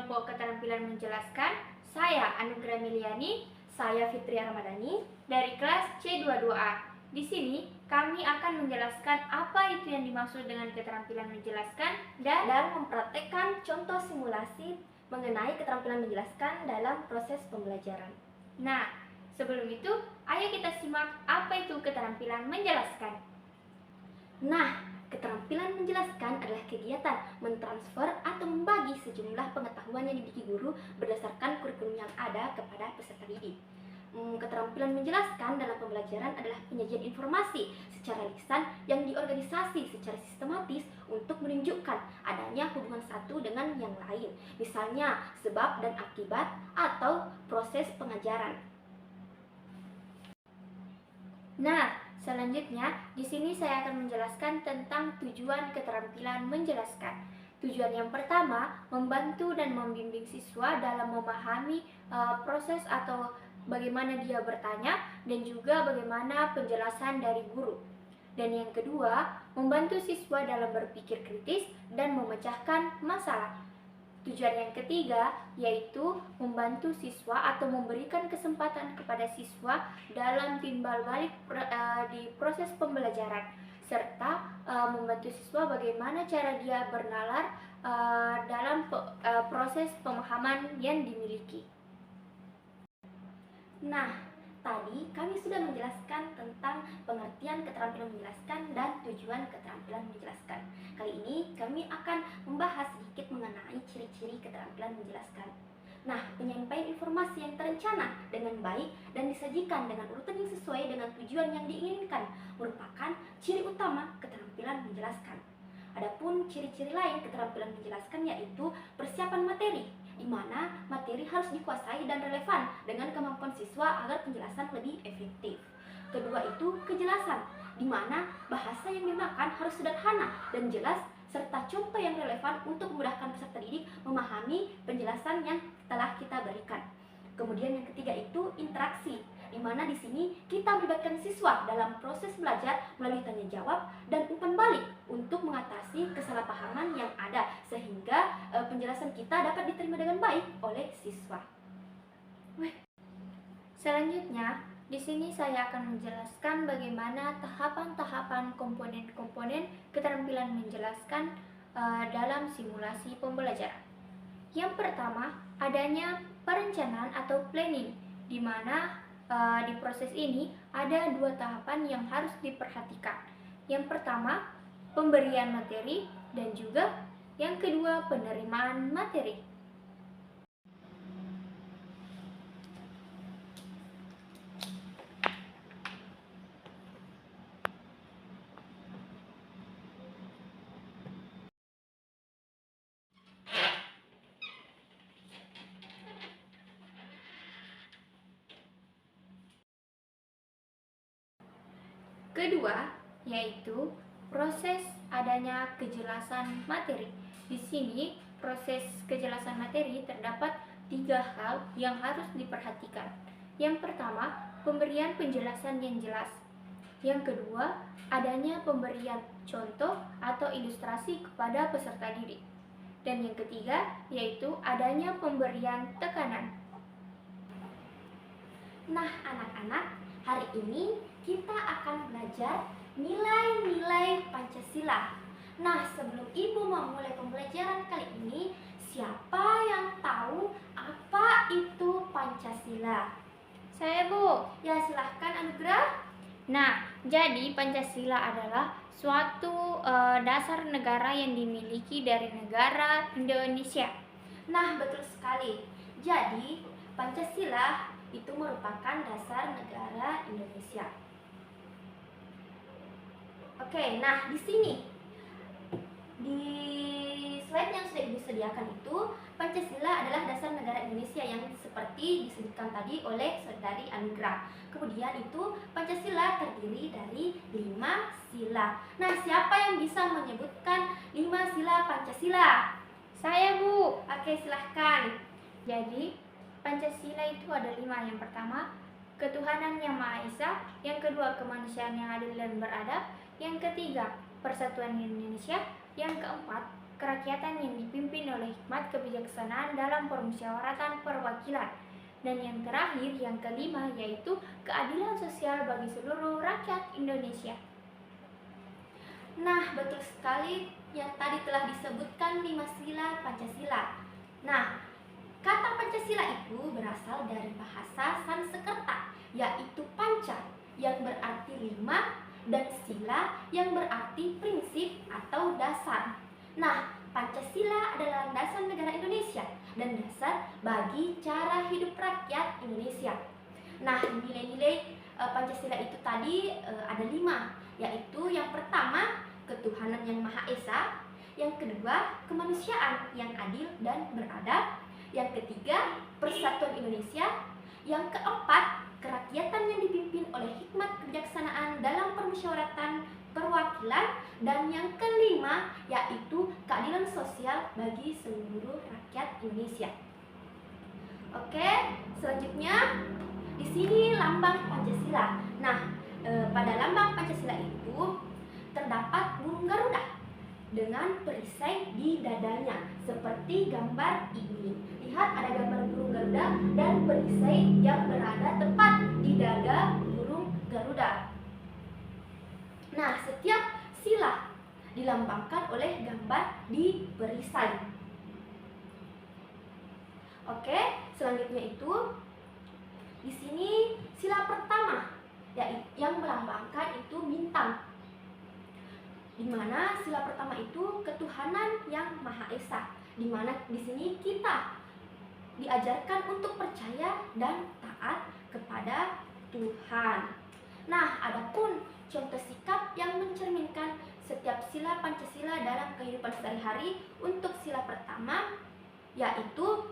kelompok keterampilan menjelaskan. Saya Anugrah Miliani, saya Fitria Ramadhani dari kelas C22A. Di sini kami akan menjelaskan apa itu yang dimaksud dengan keterampilan menjelaskan dan mempraktekkan contoh simulasi mengenai keterampilan menjelaskan dalam proses pembelajaran. Nah, sebelum itu, ayo kita simak apa itu keterampilan menjelaskan. Nah, keterampilan menjelaskan adalah kegiatan mentransfer atau membagi sejumlah pengetahuan yang dimiliki guru berdasarkan kurikulum yang ada kepada peserta didik. Keterampilan menjelaskan dalam pembelajaran adalah penyajian informasi secara lisan yang diorganisasi secara sistematis untuk menunjukkan adanya hubungan satu dengan yang lain, misalnya sebab dan akibat atau proses pengajaran. Nah, selanjutnya di sini saya akan menjelaskan tentang tujuan keterampilan menjelaskan. Tujuan yang pertama, membantu dan membimbing siswa dalam memahami proses atau bagaimana dia bertanya dan juga bagaimana penjelasan dari guru. Dan yang kedua, membantu siswa dalam berpikir kritis dan memecahkan masalah. Tujuan yang ketiga yaitu membantu siswa atau memberikan kesempatan kepada siswa dalam timbal balik di proses pembelajaran, serta membantu siswa bagaimana cara dia bernalar dalam proses pemahaman yang dimiliki. Nah, tadi kami sudah menjelaskan tentang pengertian keterampilan menjelaskan dan tujuan keterampilan menjelaskan. Kali ini kami akan membahas sedikit mengenai ciri-ciri keterampilan menjelaskan. Nah, penyampaian informasi yang terencana dengan baik dan disajikan dengan urutan yang sesuai dengan tujuan yang diinginkan merupakan ciri utama keterampilan menjelaskan. Adapun ciri-ciri lain keterampilan menjelaskan yaitu persiapan materi, di mana materi harus dikuasai dan relevan dengan kemampuan siswa agar penjelasan lebih efektif. Kedua itu kejelasan, di mana bahasa yang digunakan harus sederhana dan jelas serta contoh yang relevan untuk memudahkan peserta didik memahami penjelasan yang telah kita berikan. Kemudian yang ketiga itu interaksi, di mana di sini kita melibatkan siswa dalam proses belajar melalui tanya jawab dan umpan balik untuk mengatasi kesalahpahaman yang ada sehingga penjelasan kita dapat diterima dengan baik oleh siswa. Selanjutnya, di sini saya akan menjelaskan bagaimana tahapan-tahapan komponen-komponen keterampilan menjelaskan dalam simulasi pembelajaran. Yang pertama, adanya perencanaan atau planning, di mana di proses ini ada dua tahapan yang harus diperhatikan. Yang pertama, pemberian materi dan juga yang kedua, penerimaan materi. Kedua, yaitu proses adanya kejelasan materi. Di sini, proses kejelasan materi terdapat 3 hal yang harus diperhatikan. Yang pertama, pemberian penjelasan yang jelas. Yang kedua, adanya pemberian contoh atau ilustrasi kepada peserta didik. Dan yang ketiga, yaitu adanya pemberian tekanan. Nah, anak-anak, hari ini kita akan belajar nilai-nilai Pancasila. Nah, sebelum Ibu memulai pembelajaran kali ini, siapa yang tahu apa itu Pancasila? Saya, Bu. Ya, silahkan Anugrah. Nah, jadi Pancasila adalah suatu dasar negara yang dimiliki dari negara Indonesia. Nah, betul sekali. Jadi, Pancasila itu merupakan dasar negara Indonesia. Oke, nah di sini di slide yang sudah disediakan itu, Pancasila adalah dasar negara Indonesia yang seperti disebutkan tadi oleh Saudari Anugrah. Kemudian itu Pancasila terdiri dari 5 sila. Nah, siapa yang bisa menyebutkan 5 sila Pancasila? Saya, Bu. Oke, silahkan. Jadi Pancasila itu ada 5. Yang pertama, ketuhanan yang Maha Esa. Yang kedua, kemanusiaan yang adil dan beradab. Yang ketiga, persatuan Indonesia. Yang keempat, kerakyatan yang dipimpin oleh hikmat kebijaksanaan dalam permusyawaratan perwakilan. Dan yang terakhir, yang kelima, yaitu keadilan sosial bagi seluruh rakyat Indonesia. Nah, betul sekali yang tadi telah disebutkan 5 sila Pancasila. Nah, kata Pancasila itu berasal dari bahasa Sanskerta, yaitu panca yang berarti 5 dan sila yang berarti prinsip atau dasar. Nah, Pancasila adalah landasan negara Indonesia dan dasar bagi cara hidup rakyat Indonesia. Nah, nilai-nilai Pancasila itu tadi ada 5, yaitu yang pertama ketuhanan yang Maha Esa, yang kedua kemanusiaan yang adil dan beradab, yang ketiga persatuan Indonesia, yang keempat kerakyatan yang dipimpin oleh hikmat kebijaksanaan dalam permusyawaratan perwakilan, dan yang kelima yaitu keadilan sosial bagi seluruh rakyat Indonesia. Oke, selanjutnya di sini lambang Pancasila. Nah, pada lambang Pancasila itu terdapat burung Garuda dengan perisai di dadanya seperti gambar ini. Lihat, ada gambar burung Garuda dan perisai yang berada tepat di dada burung Garuda. Nah, setiap sila dilambangkan oleh gambar di perisai. Oke, selanjutnya itu di sini sila pertama yang melambangkan itu bintang, di mana sila pertama itu ketuhanan yang Maha Esa, di mana di sini kita diajarkan untuk percaya dan taat kepada Tuhan. Nah, adapun contoh sikap yang mencerminkan setiap sila Pancasila dalam kehidupan sehari-hari. Untuk sila pertama yaitu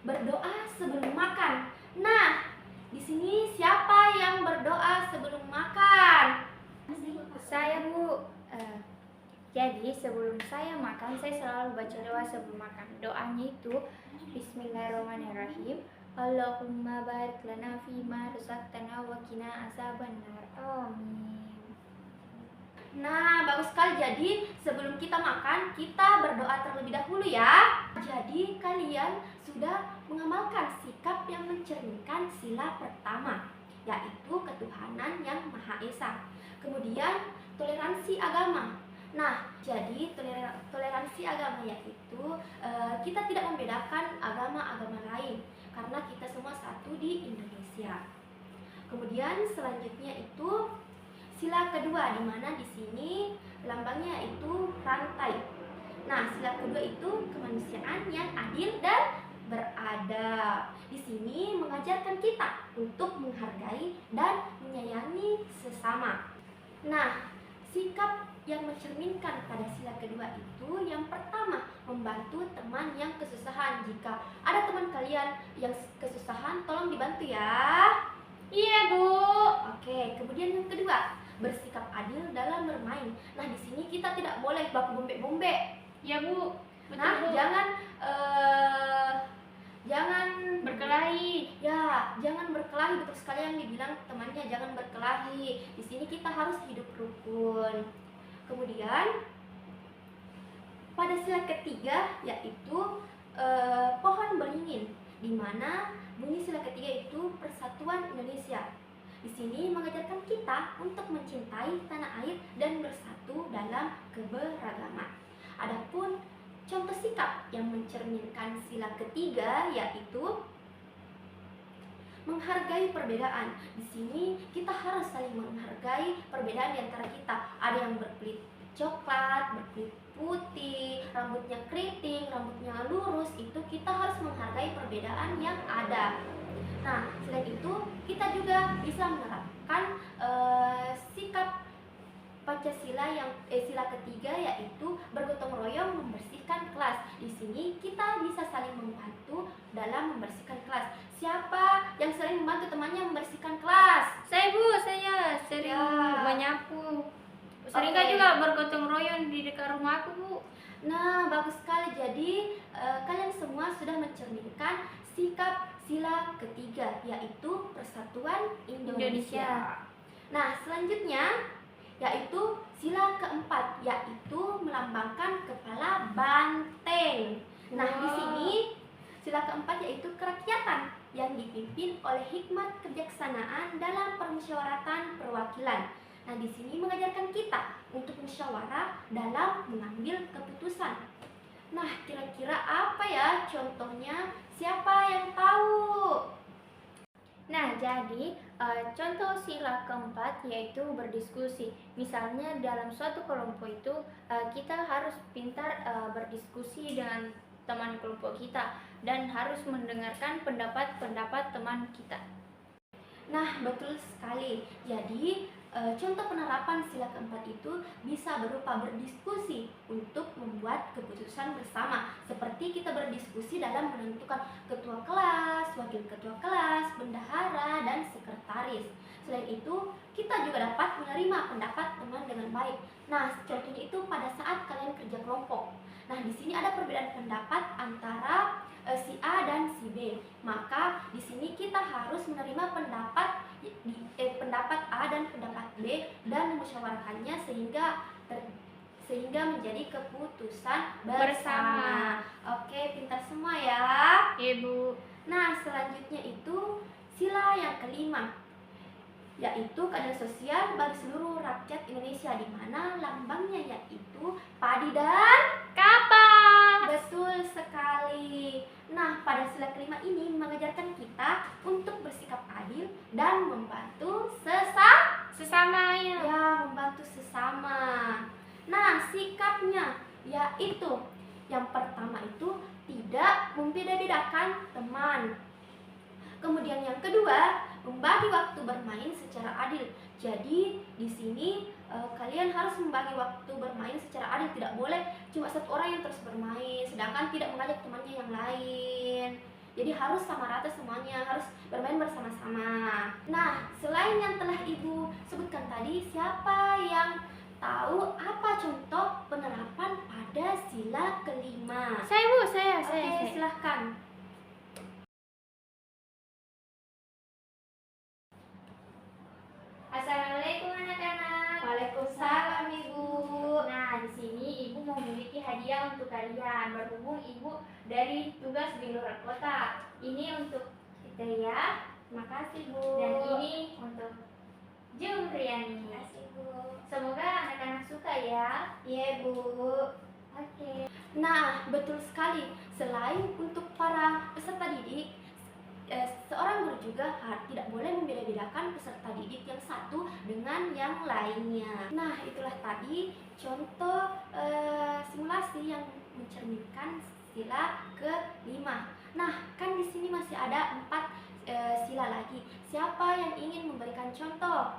berdoa sebelum makan. Nah, di sini siapa yang berdoa sebelum makan? Saya, Bu. Jadi sebelum saya makan, saya selalu baca doa sebelum makan. Doanya itu Bismillahirrahmanirrahim. Allahumma barik lana fima razaqtana wa qina azabannar. Amin. Nah, bagus sekali. Jadi sebelum kita makan, kita berdoa terlebih dahulu ya. Jadi kalian sudah mengamalkan sikap yang mencerminkan sila pertama, yaitu ketuhanan yang Maha Esa. Kemudian toleransi agama. Nah, jadi toleransi agama yaitu kita tidak membedakan agama-agama lain karena kita semua satu di Indonesia. Kemudian selanjutnya itu sila kedua, di mana di sini lambangnya itu rantai. Nah, sila kedua itu kemanusiaan yang adil dan beradab. Di sini mengajarkan kita untuk menghargai dan menyayangi sesama. Nah, sikap yang mencerminkan pada sila kedua itu yang pertama, membantu teman yang kesusahan. Jika ada teman kalian yang kesusahan, tolong dibantu ya. Iya, Bu. Oke, kemudian yang kedua, bersikap adil dalam bermain. Nah, di sini kita tidak boleh baku bombek-bombek. Ya, Bu. Betul, Nah, Bu. jangan berkelahi. Ya, jangan berkelahi. Betul sekali yang dibilang temannya, jangan berkelahi. Di sini kita harus hidup rukun. Kemudian pada sila ketiga yaitu pohon beringin, di mana bunyi sila ketiga itu persatuan Indonesia. Di sini mengajarkan kita untuk mencintai tanah air dan bersatu dalam keberagaman. Adapun contoh sikap yang mencerminkan sila ketiga yaitu menghargai perbedaan. Di sini kita harus saling menghargai perbedaan di antara kita. Ada yang berkulit coklat, berkulit putih, rambutnya keriting, rambutnya lurus, itu kita harus menghargai perbedaan yang ada. Nah, selain itu kita juga bisa menerapkan sikap Pancasila yang sila ketiga yaitu bergotong royong membersihkan kelas. Di sini kita bisa saling membantu dalam membersihkan kelas. Siapa yang sering membantu temannya membersihkan kelas? Saya, Bu. Saya sering menyapu. Sering kan juga bergotong royong di dekat rumah aku, Bu. Nah, bagus sekali. Jadi kalian semua sudah mencerminkan sikap sila ketiga yaitu persatuan Indonesia. Nah, selanjutnya yaitu sila keempat, yaitu melambangkan kepala banteng. Nah, di sini sila keempat yaitu kerakyatan yang dipimpin oleh hikmat kebijaksanaan dalam permusyawaratan perwakilan. Nah, di sini mengajarkan kita untuk musyawarah dalam mengambil keputusan. Nah, kira-kira apa ya contohnya? Siapa yang tahu? Nah, jadi contoh sila keempat yaitu berdiskusi. Misalnya dalam suatu kelompok itu kita harus pintar berdiskusi dengan teman kelompok kita dan harus mendengarkan pendapat-pendapat teman kita. Nah, betul sekali. Jadi, contoh penerapan sila keempat itu bisa berupa berdiskusi untuk membuat keputusan bersama. Seperti kita berdiskusi dalam menentukan ketua kelas, wakil ketua kelas, bendahara, dan sekretaris. Selain itu, kita juga dapat menerima pendapat teman dengan baik. Nah, contohnya itu pada saat kalian kerja kelompok. Nah, di sini ada perbedaan pendapat antara si A dan si B. Maka di sini kita harus menerima pendapat A dan pendapat B dan memusyawarahkannya sehingga menjadi keputusan bersama. Oke, pintar semua ya. Ibu. Nah, selanjutnya itu sila yang kelima, yaitu keadilan sosial bagi seluruh rakyat Indonesia, di mana lambangnya yaitu padi dan Kapas. betul sekali. Nah, pada sila kelima ini mengajarkan kita untuk bersikap adil dan membantu Sesamanya. ya, membantu sesama. Nah, sikapnya yaitu yang pertama itu tidak membeda-bedakan teman. Kemudian yang kedua, membagi waktu bermain secara adil. Jadi di sini kalian harus membagi waktu bermain secara adil. Tidak boleh cuma satu orang yang terus bermain, sedangkan tidak mengajak temannya yang lain. Jadi harus sama rata semuanya, harus bermain bersama-sama. Nah, selain yang telah Ibu sebutkan tadi, siapa yang tahu apa contoh penerapan pada sila kelima? Saya Bu, saya. Oke, silahkan. Assalamualaikum anak-anak. Waalaikumsalam, Ibu. Nah, di sini Ibu memiliki hadiah untuk kalian. Berhubung Ibu dari tugas di luar kota. Ini untuk kita ya. Terima kasih, Bu. Dan ini untuk Jumriani. Terima kasih, Bu. Semoga anak-anak suka ya. Iya, Bu. Oke. Nah, betul sekali. Selain untuk para peserta didik, seorang guru juga tidak boleh membeda-bedakan peserta didik yang satu dengan yang lainnya. Nah, itulah tadi contoh simulasi yang mencerminkan sila kelima. Nah, kan di sini masih ada 4 sila lagi. Siapa yang ingin memberikan contoh?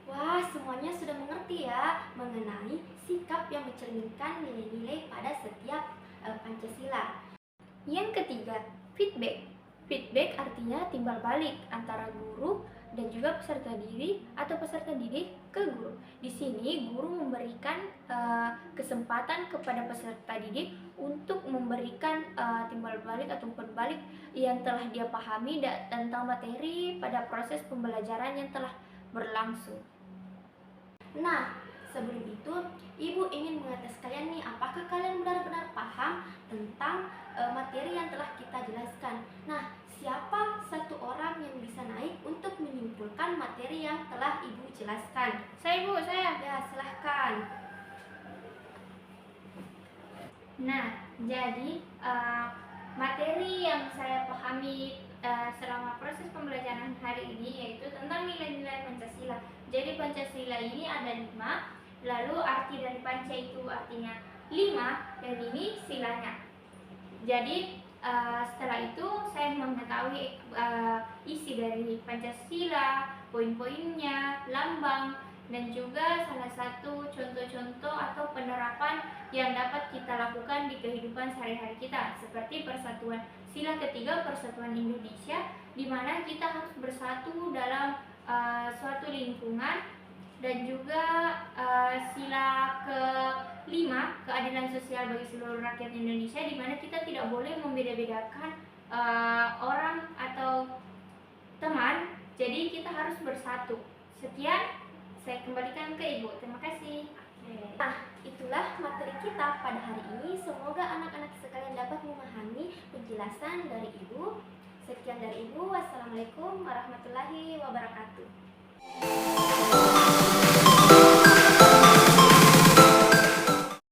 Wah, semuanya sudah mengerti ya mengenai sikap yang mencerminkan nilai-nilai pada setiap Pancasila. Yang ketiga, feedback. Feedback artinya timbal balik antara guru dan juga peserta didik atau peserta didik ke guru. Di sini guru memberikan kesempatan kepada peserta didik untuk memberikan timbal balik atau umpan balik yang telah dia pahami tentang materi pada proses pembelajaran yang telah berlangsung. Nah, sebelum itu Ibu ingin mengetes kalian nih, apakah kalian benar-benar paham tentang materi yang telah kita jelaskan. Nah, siapa satu orang yang bisa naik untuk menyimpulkan materi yang telah Ibu jelaskan? Saya Bu, saya. Ya, silahkan. Nah, jadi materi yang saya pahami selama proses pembelajaran hari ini yaitu tentang nilai-nilai Pancasila. Jadi Pancasila ini ada 5, lalu arti dari Panca itu artinya 5, dan ini silanya. Jadi setelah itu saya mengetahui isi dari Pancasila, poin-poinnya, lambang, dan juga salah satu contoh-contoh atau penerapan yang dapat kita lakukan di kehidupan sehari-hari kita, seperti persatuan. Sila ketiga, persatuan Indonesia, di mana kita harus bersatu dalam suatu lingkungan, dan juga sila kelima, keadilan sosial bagi seluruh rakyat Indonesia, di mana kita tidak boleh membeda-bedakan orang atau teman. Jadi kita harus bersatu Sekian, saya kembalikan ke Ibu. Terima kasih. Nah, itulah materi kita pada hari ini. Semoga anak-anak sekalian dapat memahami penjelasan dari Ibu. Sekian dari Ibu. Wassalamualaikum warahmatullahi wabarakatuh.